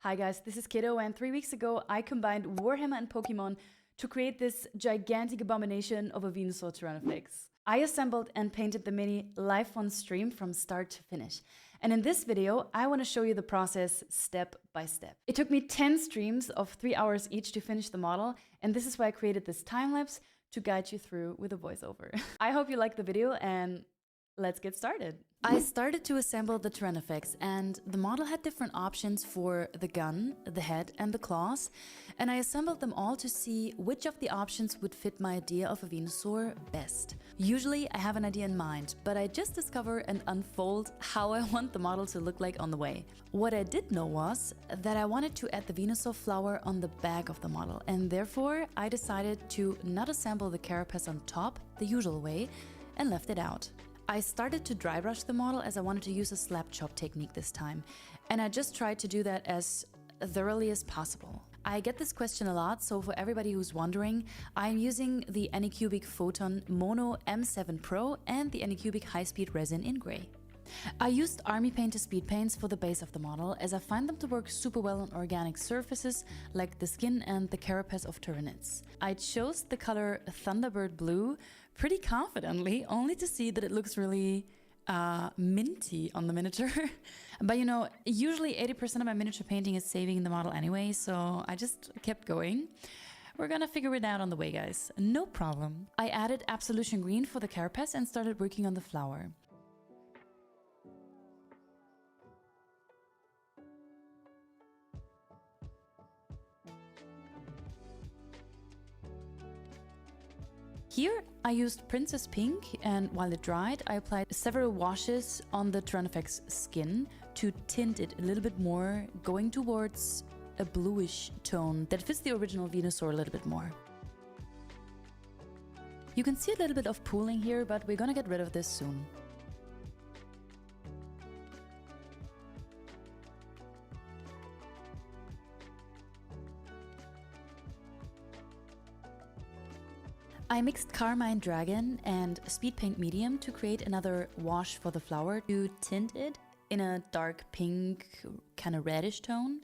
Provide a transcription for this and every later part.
Hi guys, this is Kiddo, and 3 weeks ago I combined Warhammer and Pokemon to create this gigantic abomination of a Venusaur Tyrannofix. I assembled and painted the mini live on stream from start to finish. And in this video, I want to show you the process step by step. It took me 10 streams of 3 hours each to finish the model, and this is why I created this time lapse to guide you through with a voiceover. I hope you like the video, and let's get started. I started to assemble the Tyrannofix, and the model had different options for the gun, the head and the claws, and I assembled them all to see which of the options would fit my idea of a Venusaur best. Usually I have an idea in mind, but I just discover and unfold how I want the model to look like on the way. What I did know was that I wanted to add the Venusaur flower on the back of the model, and therefore I decided to not assemble the Carapace on top the usual way and left it out. I started to dry brush the model as I wanted to use a slap chop technique this time, and I just tried to do that as thoroughly as possible. I get this question a lot, so for everybody who's wondering, I'm using the Anycubic Photon Mono M7 Pro and the Anycubic High Speed Resin in grey. I used Army Paint to Speed Paints for the base of the model, as I find them to work super well on organic surfaces like the skin and the carapace of Tyranids. I chose the color Thunderbird Blue pretty confidently, only to see that it looks really minty on the miniature. But you know, usually 80% of my miniature painting is saving the model anyway, so I just kept going. We're gonna figure it out on the way, guys. No problem. I added Absolution Green for the carapace and started working on the flower. Here I used Princess Pink, and while it dried, I applied several washes on the Tyrannofix skin to tint it a little bit more, going towards a bluish tone that fits the original Venusaur a little bit more. You can see a little bit of pooling here, but we're gonna get rid of this soon. I mixed Carmine Dragon and Speed Paint Medium to create another wash for the flower to tint it in a dark pink, kind of reddish tone.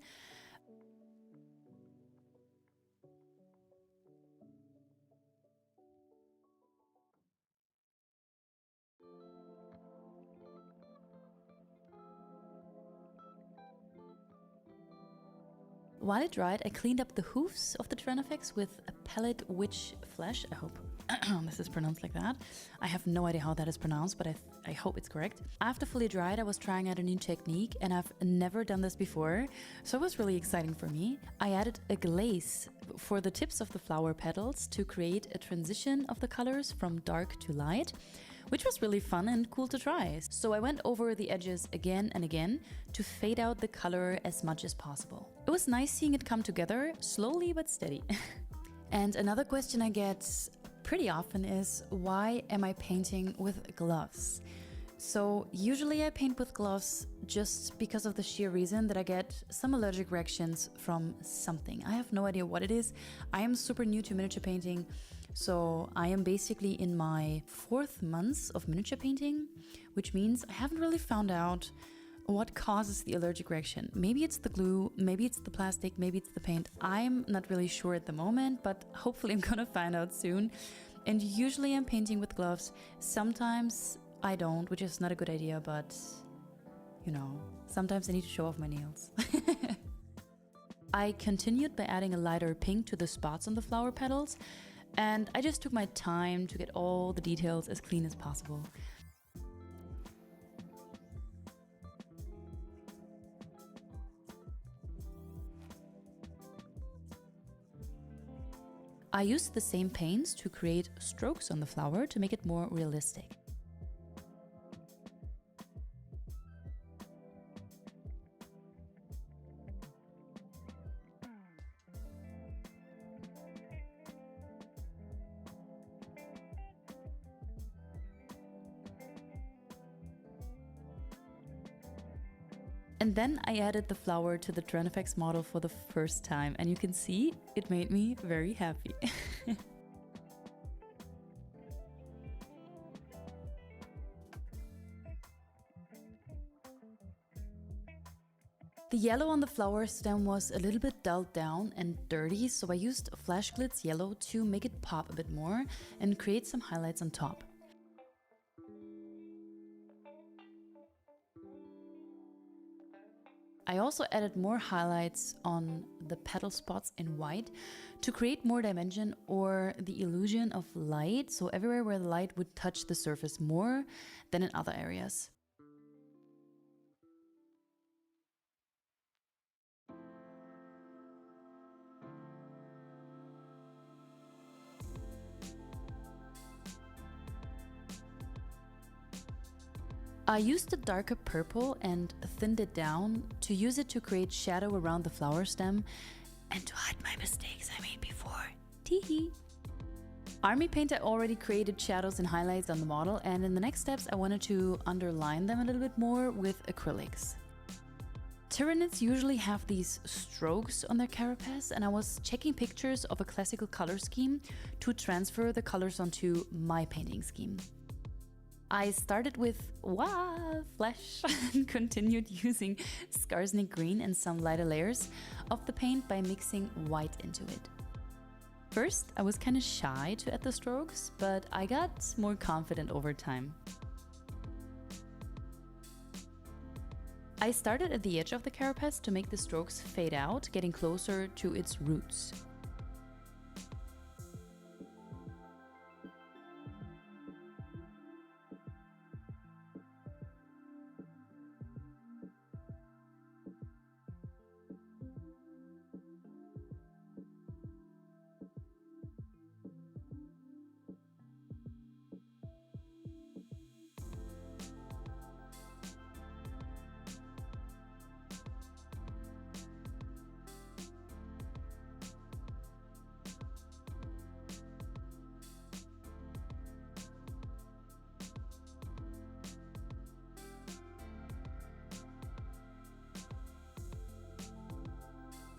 While it dried, I cleaned up the hoofs of the Tyrannofix with a pellet witch flesh. I hope this is pronounced like that. I have no idea how that is pronounced, but I hope it's correct. After fully dried, I was trying out a new technique, and I've never done this before, so it was really exciting for me. I added a glaze for the tips of the flower petals to create a transition of the colors from dark to light, which was really fun and cool to try. So I went over the edges again and again to fade out the color as much as possible. It was nice seeing it come together, slowly but steady. And another question I get pretty often is, why am I painting with gloves? So usually I paint with gloves just because of the sheer reason that I get some allergic reactions from something. I have no idea what it is. I am super new to miniature painting, so I am basically in my 4th month of miniature painting, which means I haven't really found out what causes the allergic reaction. Maybe it's the glue, maybe it's the plastic, maybe it's the paint. I'm not really sure at the moment, but hopefully I'm gonna find out soon. And usually I'm painting with gloves. Sometimes I don't, which is not a good idea, but you know, sometimes I need to show off my nails. I continued by adding a lighter pink to the spots on the flower petals, and I just took my time to get all the details as clean as possible. I used the same paints to create strokes on the flower to make it more realistic. And then I added the flower to the Tyrannofix model for the first time, and you can see it made me very happy. The yellow on the flower stem was a little bit dulled down and dirty, so I used Flash Glitz Yellow to make it pop a bit more and create some highlights on top. I also added more highlights on the petal spots in white to create more dimension or the illusion of light, so everywhere where the light would touch the surface more than in other areas. I used a darker purple and thinned it down to use it to create shadow around the flower stem and to hide my mistakes I made before. Teehee! Army Paint, I already created shadows and highlights on the model, and in the next steps I wanted to underline them a little bit more with acrylics. Tyranids usually have these strokes on their carapace, and I was checking pictures of a classical color scheme to transfer the colors onto my painting scheme. I started with flesh and continued using Scarsnick green and some lighter layers of the paint by mixing white into it. First, I was kind of shy to add the strokes, but I got more confident over time. I started at the edge of the carapace to make the strokes fade out, getting closer to its roots.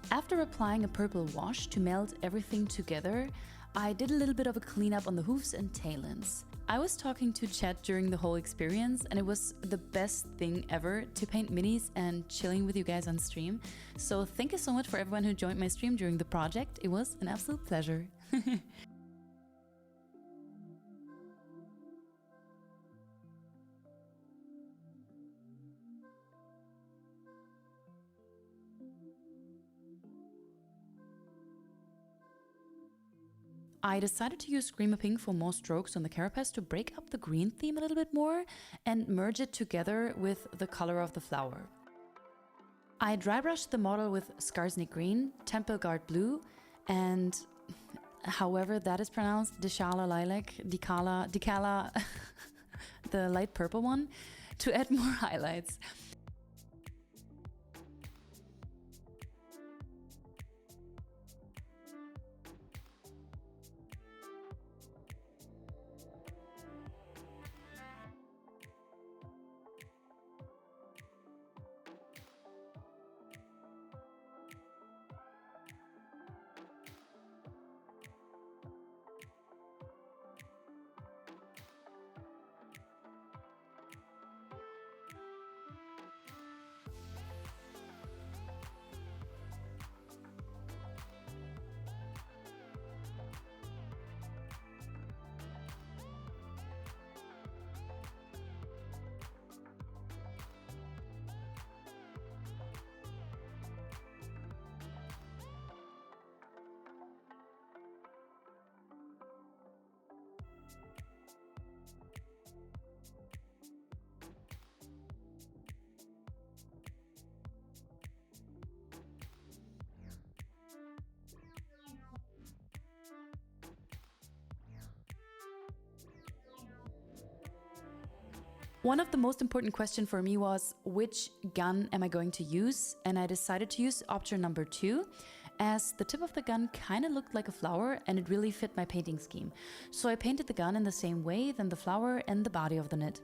After applying a purple wash to melt everything together, I did a little bit of a cleanup on the hoofs and tail ends. I was talking to Chat during the whole experience, and it was the best thing ever to paint minis and chilling with you guys on stream. So thank you so much for everyone who joined my stream during the project. It was an absolute pleasure. I decided to use Screamer Pink for more strokes on the carapace to break up the green theme a little bit more and merge it together with the color of the flower. I dry brushed the model with Scarsnick Green, Temple Guard Blue, and however that is pronounced, Dicala Lilac, Dicala, the light purple one, to add more highlights. One of the most important questions for me was which gun am I going to use, and I decided to use option number 2 as the tip of the gun kind of looked like a flower and it really fit my painting scheme. So I painted the gun in the same way than the flower and the body of the knit.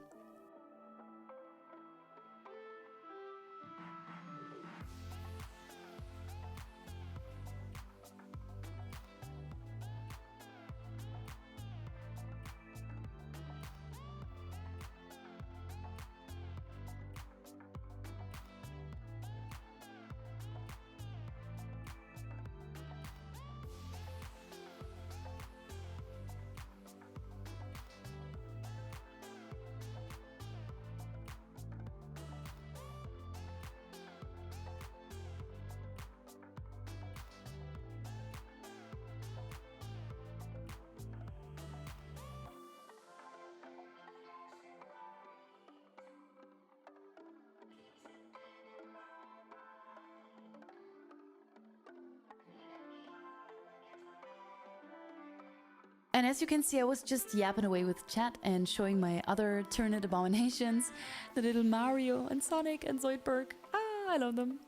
And as you can see, I was just yapping away with chat and showing my other Tyrannid abominations. The little Mario and Sonic and Zoidberg. Ah, I love them.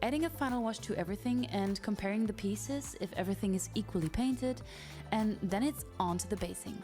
Adding a final wash to everything and comparing the pieces if everything is equally painted, and then it's on to the basing.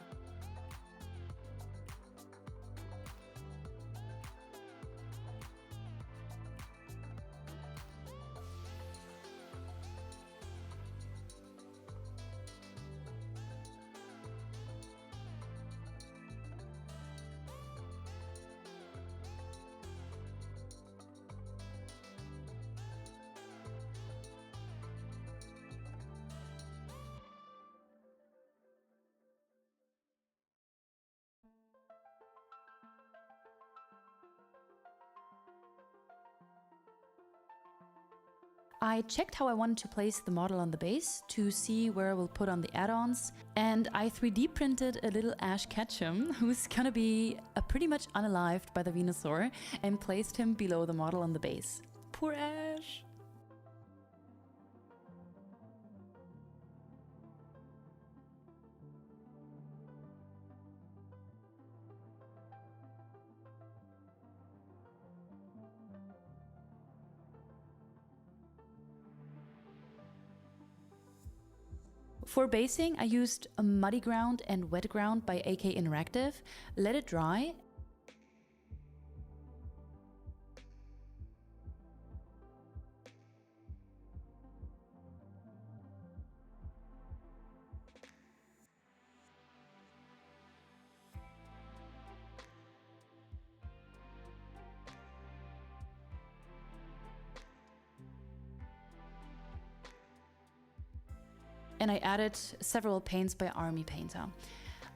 I checked how I wanted to place the model on the base to see where I will put on the add-ons, and I 3D printed a little Ash Ketchum who's gonna be pretty much unalived by the Venusaur, and placed him below the model on the base. Poor Ash! For basing, I used a Muddy Ground and Wet Ground by AK Interactive, let it dry, and I added several paints by Army Painter.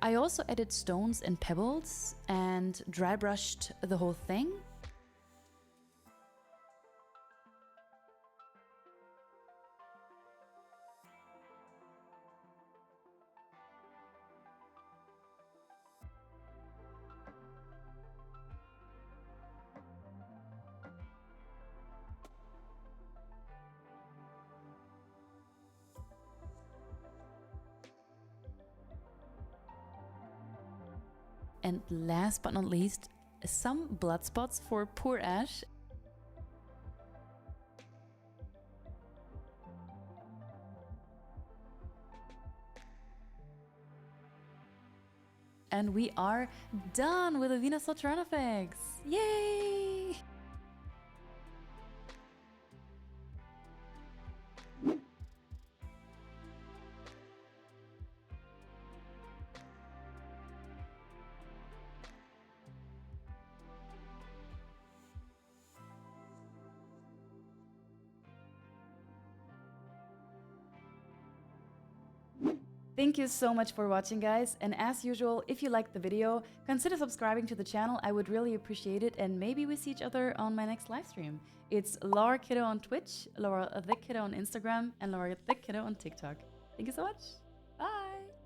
I also added stones and pebbles and dry brushed the whole thing. And last but not least, some blood spots for poor Ash. And we are done with the Venusaur Tyrannosaurus! Yay! Thank you so much for watching, guys, and as usual, if you liked the video, consider subscribing to the channel. I would really appreciate it, and maybe we see each other on my next live stream. It's Laura Kiddo on Twitch, Laura the Kiddo on Instagram, and Laura the Kiddo on TikTok. Thank you so much!